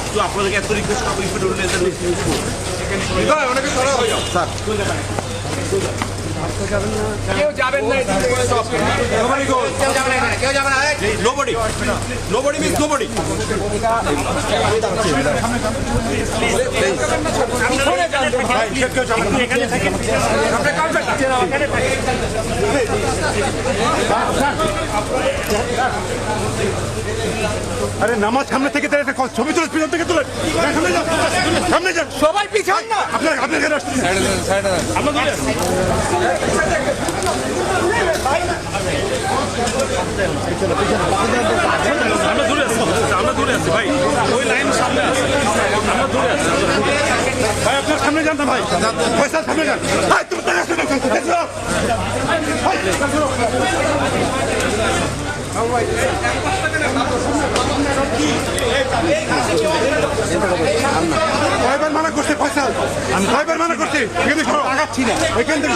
একটু আপনাদেরকে এত রিকোয়েস্ট করবো স্যার কেউ যাবেন না, কেউ যাবে না। nobody means nobody. আরে নামাজ সামনে থেকে ছবি তুলে পিছন থেকে তুলে সামনে যান সবাই পিছন না, আপনার এখানে আসছেন আমরা দূরে আছি ভাই, ওই লাইন সামনে আছে, আমরা দূরে আছি ভাই। আপনার সামনে যান না ভাই, পয়সা সামনে যান ভাই। তুমি কয়বার মানা করছে পয়সা, আমি কয়বার মানা করছি এখান থেকে আগাচ্ছি না, এখান থেকে